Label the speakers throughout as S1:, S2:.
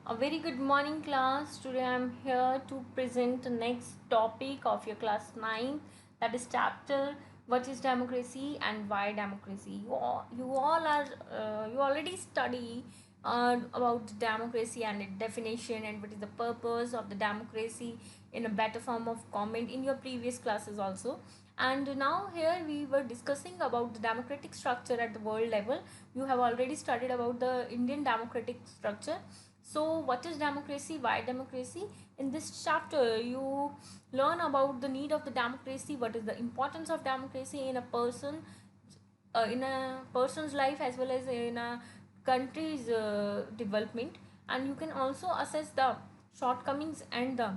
S1: A very good morning, class. Today I'm here to present the next topic of your class 9, that is chapter what is democracy and why democracy. You already study about democracy and its definition and what is the purpose of the democracy in a better form of comment in your previous classes also. And now here we were discussing about the democratic structure at the world level. You have already studied about the Indian democratic structure. So, what is democracy? Why democracy? In this chapter, you learn about the need of the democracy, what is the importance of democracy in a person's life as well as in a country's development, and you can also assess the shortcomings and the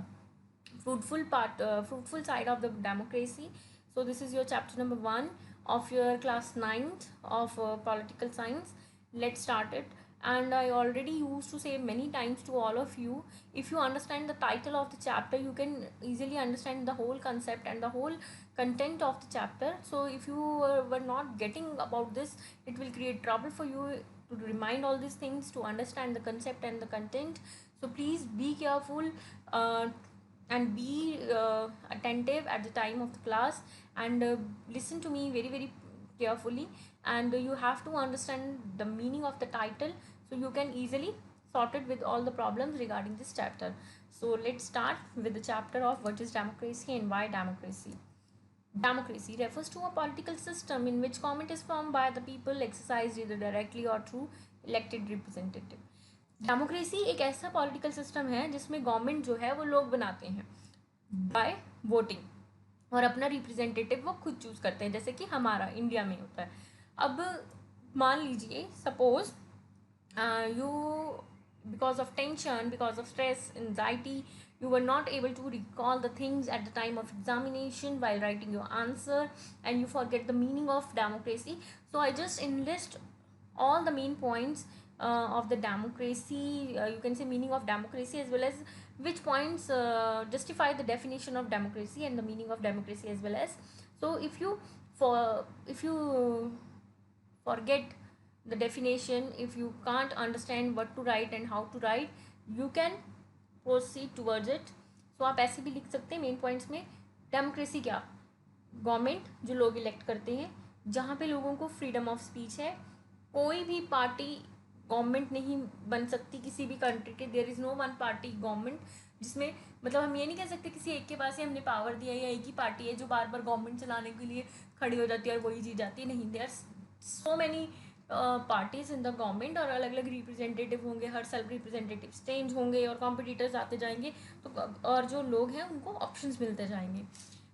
S1: fruitful side of the democracy. So this is your chapter number 1 of your class 9th of political science. Let's start it. And I already used to say many times to all of you, if you understand the title of the chapter, you can easily understand the whole concept and the whole content of the chapter. So if you were not getting about this, it will create trouble for you to remind all these things, to understand the concept and the content. So please be careful and be attentive at the time of the class, and listen to me very very carefully, and you have to understand the meaning of the title so you can easily sort it with all the problems regarding this chapter. So let's start with the chapter of what is democracy and why democracy. Democracy refers to a political system in which government is formed by the people, exercised either directly or through elected representative. Democracy एक ऐसा political system है जिसमें government जो है वो लोग बनाते हैं बाय वोटिंग, और अपना रिप्रेजेंटेटिव वो खुद चूज करते हैं, जैसे कि हमारा इंडिया में होता है. अब मान लीजिए suppose you, because of tension, because of stress, anxiety, you were not able to recall the things at the time of examination while writing your answer, and you forget the meaning of democracy. So I just enlist all the main points of the democracy, you can say meaning of democracy, as well as which points justify the definition of democracy and the meaning of democracy as well as. So if you forget the definition, if you can't understand what to write and how to write, you can proceed towards it. So आप ऐसे भी लिख सकते हैं main points में. Democracy क्या? Government जो लोग इलेक्ट करते हैं, जहाँ पे लोगों को फ्रीडम ऑफ स्पीच है. कोई भी पार्टी गवर्नमेंट नहीं बन सकती किसी भी कंट्री के. There is no one party government जिसमें, मतलब हम ये नहीं कह सकते किसी एक के पास ही हमने पावर दिया या एक ही पार्टी है जो बार बार गवर्नमेंट चलाने के लिए खड़ी हो जाती है और वही जीत जाती है. नहीं, there so many parties in the government, और अलग अलग रिप्रेजेंटेटिव होंगे, हर साल रिप्रेजेंटेटिव चेंज होंगे और कॉम्पिटिटर्स आते जाएंगे, तो और जो लोग हैं उनको ऑप्शंस मिलते जाएंगे.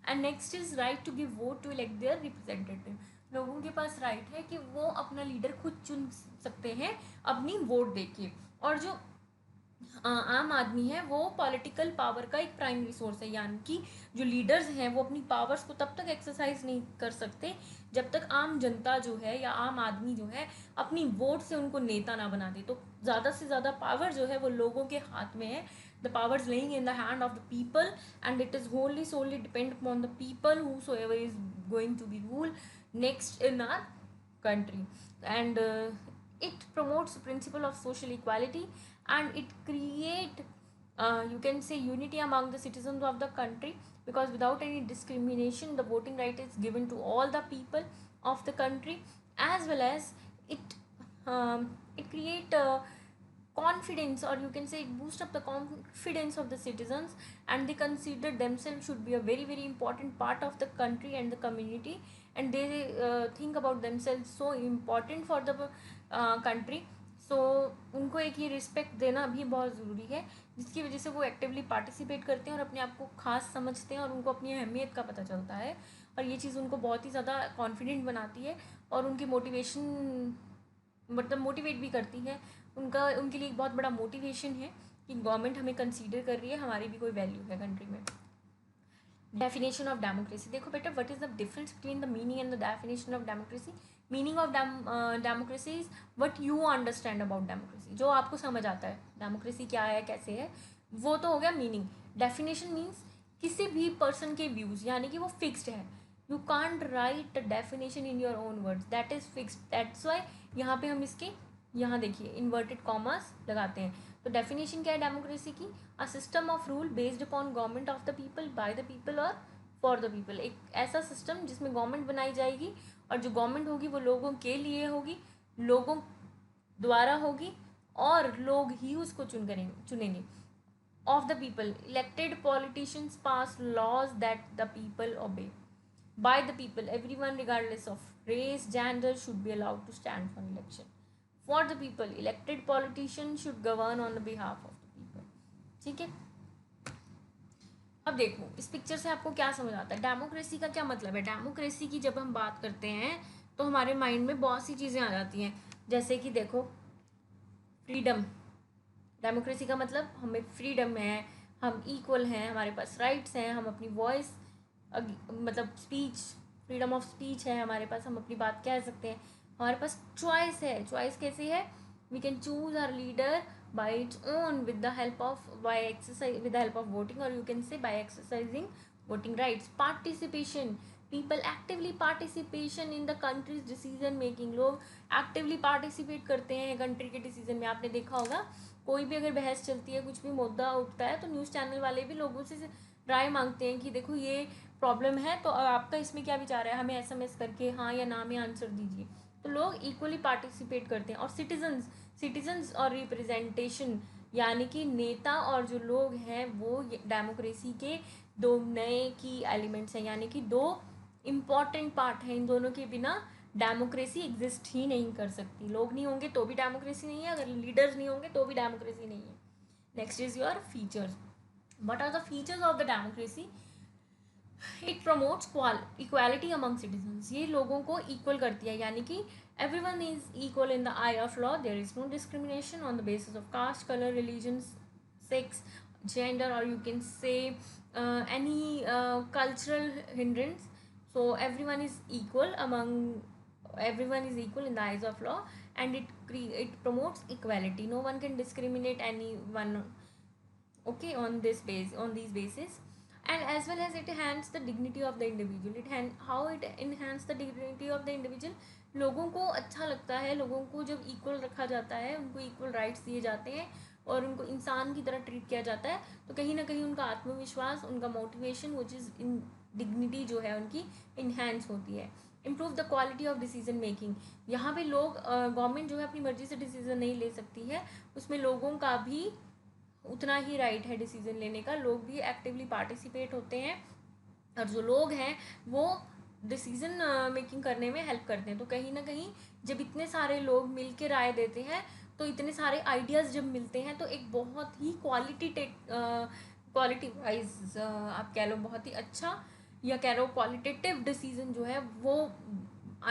S1: And next is right to give vote to elect their representative. लोगों के पास राइट है कि वो अपना लीडर खुद चुन सकते हैं अपनी वोट देके. और जो आम आदमी है वो पॉलिटिकल पावर का एक प्राइमरी सोर्स है, यानी कि जो लीडर्स हैं वो अपनी पावर्स को तब तक एक्सरसाइज नहीं कर सकते जब तक आम जनता जो है या आम आदमी जो है अपनी वोट से उनको नेता ना बना दे. तो ज़्यादा से ज़्यादा पावर जो है वो लोगों के हाथ में है. The powers laying in the hand of the people, and it is wholly solely depend upon the people who so ever is going to be rule next in our country. And it promotes the principle of social equality, and it create you can say unity among the citizens of the country, because without any discrimination the voting right is given to all the people of the country, as well as it create confidence, or you can say it boost up the confidence of the citizens, and they consider themselves should be a very very important part of the country and the community, and they think about themselves so important for the country. सो उनको एक ये respect देना भी बहुत ज़रूरी है, जिसकी वजह से वो एक्टिवली पार्टिसिपेट करते हैं और अपने आप को खास समझते हैं और उनको अपनी अहमियत का पता चलता है, और ये चीज़ उनको बहुत ही ज़्यादा कॉन्फिडेंट बनाती है और उनकी मोटिवेशन, मतलब मोटिवेट भी करती है. उनके लिए एक बहुत बड़ा मोटिवेशन है कि गवर्नमेंट हमें कंसीडर कर रही है, हमारी भी कोई वैल्यू है कंट्री में. Definition of democracy. देखो बेटा, what is the difference between the meaning and the definition of democracy. Meaning of democracy is what you understand about democracy, जो आपको समझ आता है डेमोक्रेसी क्या है कैसे है, वो तो हो गया मीनिंग. डेफिनेशन मीन्स किसी भी पर्सन के व्यूज, यानी कि वो फिक्स्ड है. You can't right definition in your own words, that is fixed. That's why यहाँ पे हम इसके यहाँ देखिए इन्वर्टेड कॉमर्स लगाते हैं. तो डेफिनेशन क्या है डेमोक्रेसी की? A system of rule based upon government of the people, bye the people और फॉर द पीपल। एक ऐसा सिस्टम जिसमें गवर्नमेंट बनाई जाएगी और जो गवर्नमेंट होगी वो लोगों के लिए होगी, लोगों द्वारा होगी और लोग ही उसको चुनेंगे। Of the people, elected politicians pass laws that the people obey. By the people, everyone regardless of race gender should be allowed to stand for election. For the people, elected politician should govern on the behalf of the people. ठीक है, अब देखो इस picture से आपको क्या समझ आता है, डेमोक्रेसी का क्या मतलब है। डेमोक्रेसी की जब हम बात करते हैं तो हमारे माइंड में बहुत सी चीज़ें आ जाती हैं, जैसे कि देखो फ्रीडम। डेमोक्रेसी का मतलब हमें फ्रीडम है, हम इक्वल हैं, हमारे पास राइट्स हैं, हम अपनी वॉइस मतलब स्पीच, फ्रीडम ऑफ स्पीच है हमारे पास, हम अपनी बात कह सकते हैं, हमारे पास चॉइस है। चॉइस कैसी है? We can choose our leader by its own with the help of with the help of voting, or you can say by exercising voting rights. Participation, people actively participation in the country's decision making। लोग actively participate करते हैं country के decision में। आपने देखा होगा कोई भी अगर बहस चलती है, कुछ भी मुद्दा उठता है, तो न्यूज़ चैनल वाले भी लोगों से राय मांगते हैं कि देखो ये प्रॉब्लम है तो आपका इसमें क्या विचार है, हमें एसएमएस करके हाँ या ना में आंसर दीजिए। तो लोग इक्वली पार्टिसिपेट करते हैं। और सिटीजन्स और रिप्रेजेंटेशन, यानी कि नेता और जो लोग हैं वो डेमोक्रेसी के दो नए की एलिमेंट्स हैं, यानी कि दो इम्पॉर्टेंट पार्ट हैं। इन दोनों के बिना डेमोक्रेसी एग्जिस्ट ही नहीं कर सकती। लोग नहीं होंगे तो भी डेमोक्रेसी नहीं है, अगर लीडर्स नहीं होंगे तो भी डेमोक्रेसी नहीं है। Next is your features. What are the features of the democracy? It promotes equality among citizens. ये लोगों को इक्वल करती है, यानी कि everyone is equal in the eye of law. There is no discrimination on the basis of caste, color, religion, sex, gender, or you can say any cultural hindrance. So everyone is equal in the eyes of law, and it promotes equality. No one can discriminate anyone, okay, on these bases. And as well as it enhance the dignity of the individual. How it enhance the dignity of the individual? लोगों को अच्छा लगता है, लोगों को जब equal रखा जाता है, उनको इक्वल राइट्स दिए जाते हैं और उनको इंसान की तरह ट्रीट किया जाता है, तो कहीं ना कहीं उनका आत्मविश्वास, उनका motivation, which is in dignity जो है उनकी इन्हेंस होती है। Improve the quality of decision making. यहाँ पे लोग गवर्नमेंट जो है अपनी मर्जी से डिसीजन नहीं ले सकती है, उसमें लोगों का भी उतना ही राइट है डिसीजन लेने का। लोग भी एक्टिवली पार्टिसिपेट होते हैं और जो लोग हैं वो डिसीजन मेकिंग करने में हेल्प करते हैं। तो कहीं ना कहीं जब इतने सारे लोग मिल के राय देते हैं, तो इतने सारे आइडियाज़ जब मिलते हैं, तो एक बहुत ही क्वालिटी वाइज आप कह लो बहुत ही अच्छा, या कह लो क्वालिटेटिव डिसीजन जो है वो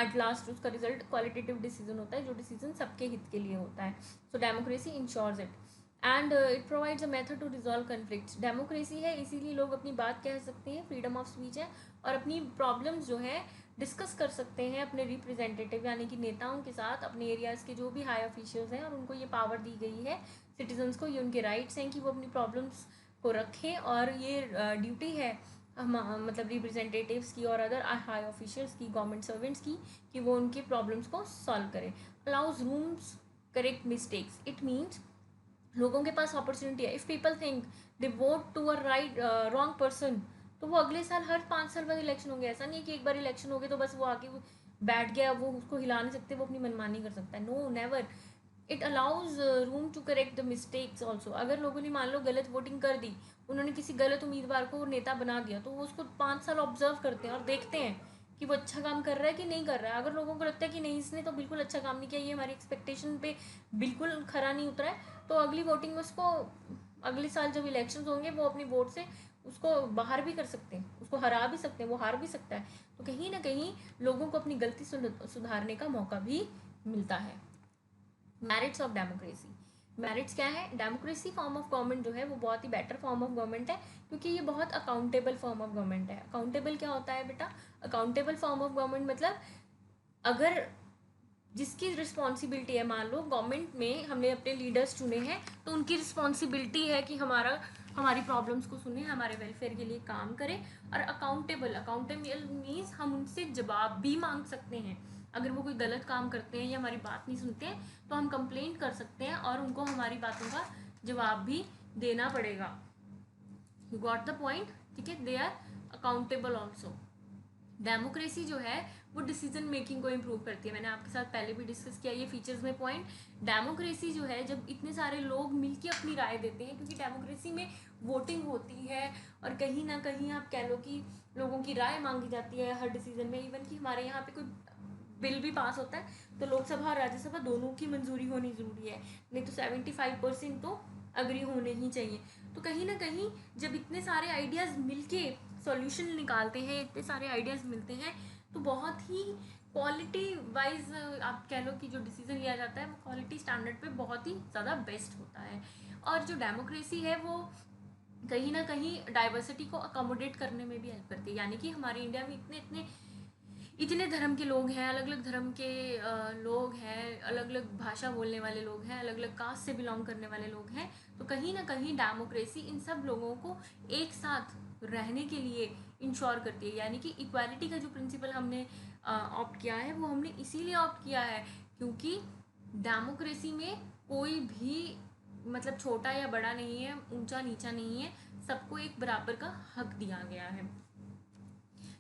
S1: एट लास्ट उसका रिजल्ट क्वालिटेटिव डिसीजन होता है, जो डिसीजन सबके हित के लिए होता है। So democracy ensures it. And it provides a method to resolve conflicts. Democracy है इसीलिए लोग अपनी बात कह सकते हैं, फ्रीडम ऑफ स्पीच है, और अपनी प्रॉब्लम्स जो है डिस्कस कर सकते हैं अपने रिप्रेजेंटेटिव यानी कि नेताओं के साथ, अपने एरियाज़ के जो भी हाई ऑफिशियल्स हैं, और उनको ये पावर दी गई है सिटीजन्स को, ये उनके राइट्स हैं कि वो अपनी प्रॉब्लम्स को रखें, और ये ड्यूटी है मतलब रिप्रेजेंटेटिव्स की और अदर हाई ऑफिशियल्स की, गवर्नमेंट सर्वेंट्स की, कि वो उनके प्रॉब्लम्स को सॉल्व करें। Allows rooms correct mistakes. It means लोगों के पास अपॉर्चुनिटी है। If people think they vote to a right wrong person, तो वो अगले साल हर 5 साल बाद इलेक्शन होंगे। ऐसा नहीं है कि एक बार इलेक्शन हो गए तो बस वो आके बैठ गया, वो उसको हिला नहीं सकते, वो अपनी मनमानी कर सकता है। No, never. It allows room to correct the mistakes also. अगर लोगों ने मान लो गलत वोटिंग कर दी, उन्होंने किसी गलत उम्मीदवार को नेता बना दिया, तो वो उसको 5 साल ऑब्जर्व करते हैं और देखते हैं कि वो अच्छा काम कर रहा है कि नहीं कर रहा है। अगर लोगों को लगता है कि नहीं इसने तो बिल्कुल अच्छा काम नहीं किया, ये हमारी एक्सपेक्टेशन पे बिल्कुल खरा नहीं उतरा है, तो अगली वोटिंग में उसको, अगले साल जब इलेक्शंस होंगे, वो अपनी वोट से उसको बाहर भी कर सकते हैं, उसको हरा भी सकते हैं, वो हार भी सकता है। तो कहीं ना कहीं लोगों को अपनी गलती सुधारने का मौका भी मिलता है। Merits of democracy. मेरिट्स क्या है? डेमोक्रेसी फॉर्म ऑफ गवर्नमेंट जो है वो बहुत ही बेटर फॉर्म ऑफ गवर्नमेंट है, क्योंकि ये बहुत अकाउंटेबल फॉर्म ऑफ गवर्नमेंट है। अकाउंटेबल क्या होता है बेटा? अकाउंटेबल फॉर्म ऑफ गवर्नमेंट मतलब अगर जिसकी रिस्पॉन्सिबिलिटी है, मान लो गवर्नमेंट में हमने अपने लीडर्स चुने हैं, तो उनकी रिस्पॉन्सिबिलिटी है कि हमारी प्रॉब्लम्स को सुने, हमारे वेलफेयर के लिए काम करें। और अकाउंटेबल मीन्स हम उनसे जवाब भी मांग सकते हैं। अगर वो कोई गलत काम करते हैं या हमारी बात नहीं सुनते हैं, तो हम कंप्लेंट कर सकते हैं और उनको हमारी बातों का जवाब भी देना पड़ेगा। यू गॉट द पॉइंट, ठीक है। They are accountable also. Democracy जो है वो डिसीजन मेकिंग को इम्प्रूव करती है। मैंने आपके साथ पहले भी डिस्कस किया ये फीचर्स में पॉइंट। डेमोक्रेसी जो है जब इतने सारे लोग मिलके अपनी राय देते हैं, क्योंकि डेमोक्रेसी में वोटिंग होती है और कहीं ना कहीं आप कह लो कि लोगों की राय मांगी जाती है हर डिसीजन में। इवन कि हमारे यहाँ पे कोई बिल भी पास होता है तो लोकसभा और राज्यसभा दोनों की मंजूरी होनी जरूरी है, नहीं तो 75% तो अग्री होने ही चाहिए। तो कहीं ना कहीं जब इतने सारे आइडियाज़ मिलके सॉल्यूशन निकालते हैं, इतने सारे आइडियाज़ मिलते हैं, तो बहुत ही क्वालिटी वाइज आप कह लो कि जो डिसीजन लिया जाता है वो क्वालिटी स्टैंडर्ड पे बहुत ही ज़्यादा बेस्ट होता है। और जो डेमोक्रेसी है वो कहीं ना कहीं डाइवर्सिटी को अकोमोडेट करने में भी हेल्प करती है। यानी कि हमारे इंडिया में इतने इतने इतने धर्म के लोग हैं, अलग अलग धर्म के लोग हैं, अलग अलग भाषा बोलने वाले लोग हैं, अलग अलग कास्ट से बिलोंग करने वाले लोग हैं। तो कहीं ना कहीं डेमोक्रेसी इन सब लोगों को एक साथ रहने के लिए इंश्योर करती है। यानी कि इक्वालिटी का जो प्रिंसिपल हमने ऑप्ट किया है वो हमने इसीलिए ऑप्ट किया है क्योंकि डेमोक्रेसी में कोई भी मतलब छोटा या बड़ा नहीं है, ऊंचा नीचा नहीं है, सबको एक बराबर का हक दिया गया है।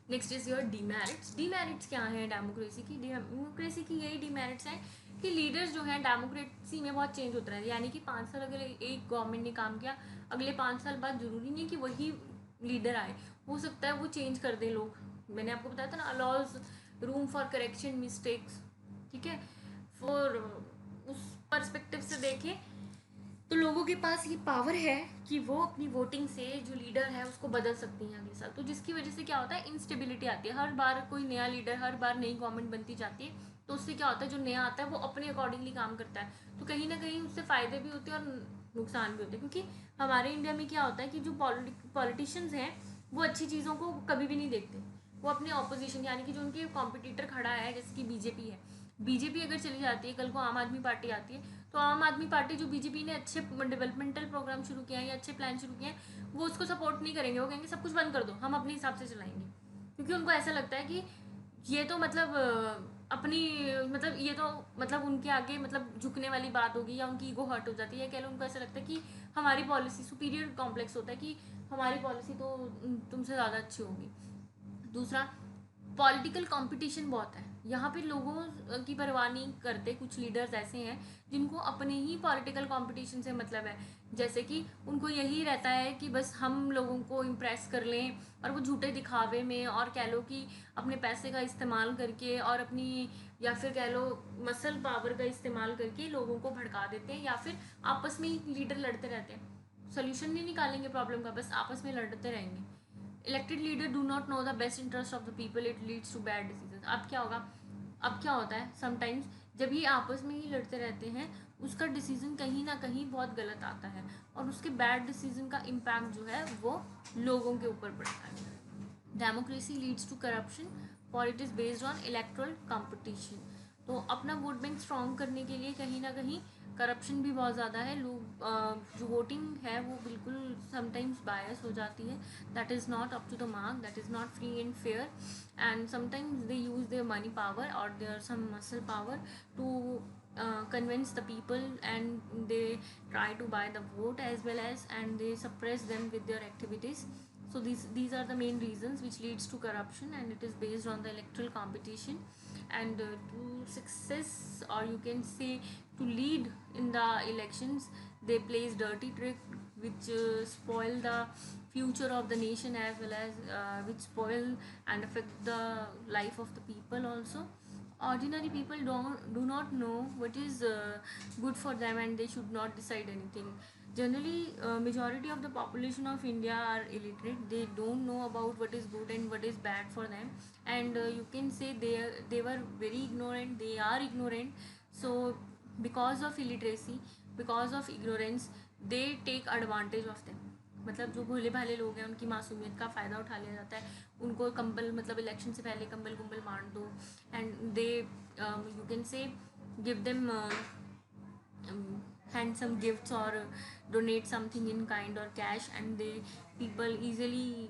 S1: Next is your demerits. Demerits क्या है डेमोक्रेसी की? डेमोक्रेसी की यही डीमेरिट्स हैं कि लीडर्स जो है डेमोक्रेसी में बहुत चेंज होता है। यानी कि 5 साल अगर एक गवर्नमेंट ने काम किया, अगले 5 साल बाद जरूरी नहीं कि वही लीडर आए, हो सकता है वो चेंज कर दे लोग। मैंने आपको बताया था ना, allows room for correction mistakes, ठीक है। फॉर उस पर्सपेक्टिव से देखें तो लोगों के पास ये पावर है कि वो अपनी वोटिंग से जो लीडर है उसको बदल सकती हैं अगले साल। तो जिसकी वजह से क्या होता है, इंस्टेबिलिटी आती है। हर बार कोई नया लीडर, हर बार नई गवर्नमेंट बनती जाती है, तो उससे क्या होता है जो नया आता है वो अपने अकॉर्डिंगली काम करता है। तो कहीं ना कहीं उससे फ़ायदे भी होते हैं और नुकसान भी होते हैं। क्योंकि हमारे इंडिया में क्या होता है कि जो पॉलिटिशियंस हैं वो अच्छी चीज़ों को कभी भी नहीं देखते। वो अपने ऑपोजिशन यानी कि जो उनके कॉम्पिटिटर खड़ा है, जैसे कि बीजेपी है, बीजेपी अगर चली जाती है, कल को आम आदमी पार्टी आती है, तो आम आदमी पार्टी जो बीजेपी ने अच्छे डेवलपमेंटल प्रोग्राम शुरू किया है या अच्छे प्लान शुरू किए हैं वो उसको सपोर्ट नहीं करेंगे। वो कहेंगे सब कुछ बंद कर दो, हम अपने हिसाब से चलाएंगे। क्योंकि उनको ऐसा लगता है कि ये तो मतलब अपनी मतलब ये तो मतलब उनके आगे मतलब झुकने वाली बात होगी या उनकी ईगो हर्ट हो जाती है। कह लो उनको ऐसा लगता है कि हमारी पॉलिसी सुपीरियर कॉम्प्लेक्स होता है कि हमारी पॉलिसी तो तुमसे ज़्यादा अच्छी होगी। दूसरा, पॉलिटिकल कंपटीशन बहुत है यहाँ पे, लोगों की परवाह नहीं करते। कुछ लीडर्स ऐसे हैं जिनको अपने ही पॉलिटिकल कंपटीशन से मतलब है, जैसे कि उनको यही रहता है कि बस हम लोगों को इम्प्रेस कर लें, और वो झूठे दिखावे में और कह लो कि अपने पैसे का इस्तेमाल करके और अपनी या फिर कह लो मसल पावर का इस्तेमाल करके लोगों को भड़का देते हैं, या फिर आपस में ही लीडर लड़ते रहते हैं, सोल्यूशन नहीं निकालेंगे प्रॉब्लम का, बस आपस में लड़ते रहेंगे। Elected leader do not know the best interest of the people, it leads to bad decision. अब क्या होगा, अब क्या होता है समटाइम्स जब ये आपस में ही लड़ते रहते हैं उसका डिसीजन कहीं ना कहीं बहुत गलत आता है और उसके बैड डिसीजन का इम्पैक्ट जो है वो लोगों के ऊपर पड़ता है। Democracy leads to corruption for it is based on electoral competition. तो अपना वोट बैंक स्ट्रॉन्ग करने के लिए कहीं ना कहीं करप्शन भी बहुत ज़्यादा है। लोग जो वोटिंग है वो बिल्कुल समटाइम्स बायस हो जाती है, that is not up to the mark, that is not free and fair, and sometimes they use their money power और their some muscle power to convince the people, and they try to buy the vote as well as, and they suppress them with their activities. So these are the main reasons which leads to corruption, and it is based on the electoral competition. And to success, or you can say to lead in the elections, they plays dirty trick which spoil the future of the nation as well as which spoil and affect the life of the people also. Ordinary people do not know what is good for them, and they should not decide anything. Generally majority of the population of India are illiterate. They don't know about what is good and what is bad for them, and you can say they were very ignorant, they are ignorant. So because of illiteracy, because of ignorance, they take advantage of them. मतलब जो भोले भाले लोग हैं उनकी मासूमियत का फ़ायदा उठा लिया जाता है। उनको कंबल मतलब इलेक्शन से पहले कंबल कुंबल बांट दो, and they you can say give them hand some gifts or donate something in kind or cash, and people easily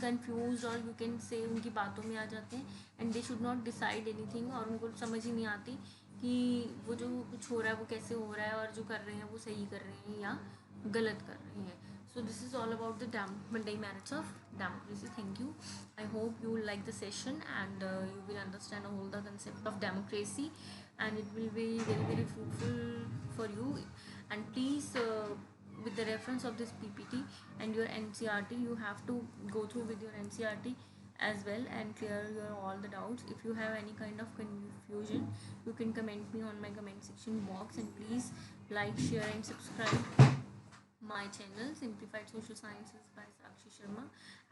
S1: confused, और you can say उनकी बातों में आ जाते हैं, and they should not decide anything, और उनको समझ ही नहीं आती कि वो जो कुछ हो रहा है वो कैसे हो रहा है, और जो कर रहे हैं वो सही कर रहे हैं या गलत कर रहे हैं. So this is all about the Monday merits of democracy. Thank you. I hope you will like the session, and you will understand all the concept of democracy, and it will be very very fruitful for you. And please, with the reference of this PPT and your NCRT, you have to go through with your NCRT as well and clear your all the doubts. If you have any kind of confusion, you can comment me on my comment section box, and please like, share and subscribe my channel Simplified Social Sciences by Sakshi Sharma,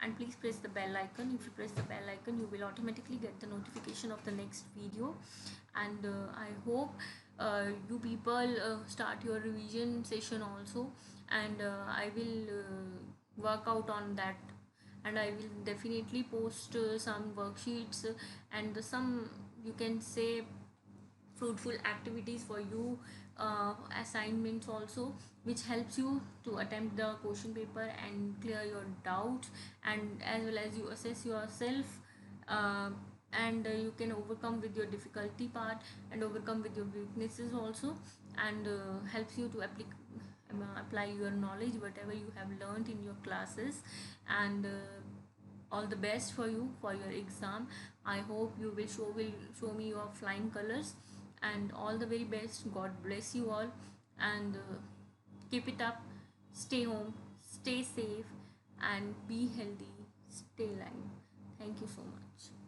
S1: and please press the bell icon. If you press the bell icon, you will automatically get the notification of the next video. And I hope you people start your revision session also, and I will work out on that, and I will definitely post some worksheets and some, you can say, fruitful activities for you, assignments also, which helps you to attempt the question paper and clear your doubts, and as well as you assess yourself, uh, and you can overcome with your difficulty part and overcome with your weaknesses also, and helps you to apply your knowledge whatever you have learned in your classes. And all the best for you for your exam. I hope you will show me your flying colors, and all the very best. God bless you all, and keep it up. Stay home, stay safe, and be healthy. Stay alive. Thank you so much.